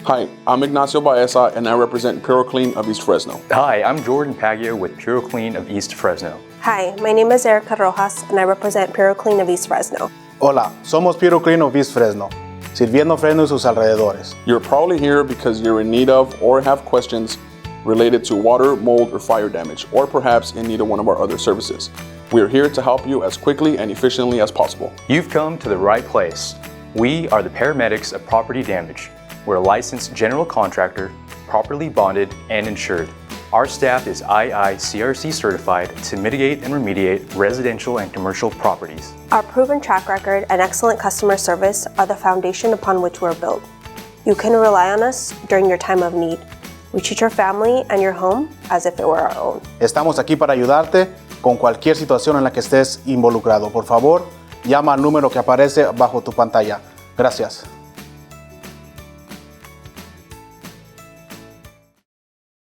Hi, I'm Ignacio Baeza and I represent PuroClean of East Fresno. Hi, I'm Jordan Paggio with PuroClean of East Fresno. Hi, my name is Diego Rojas and I represent PuroClean of East Fresno. Hola, somos PuroClean of East Fresno, sirviendo Fresno y sus alrededores. You're probably here because you're in need of or have questions related to water, mold, or fire damage, or perhaps in need of one of our other services. We are here to help you as quickly and efficiently as possible. You've come to the right place. We are the paramedics of property damage. We're a licensed general contractor, properly bonded and insured. Our staff is IICRC certified to mitigate and remediate residential and commercial properties. Our proven track record and excellent customer service are the foundation upon which we're built. You can rely on us during your time of need. We treat your family and your home as if it were our own. Estamos aquí para ayudarte con cualquier situación en la que estés involucrado. Por favor, llama al número que aparece bajo tu pantalla. Gracias.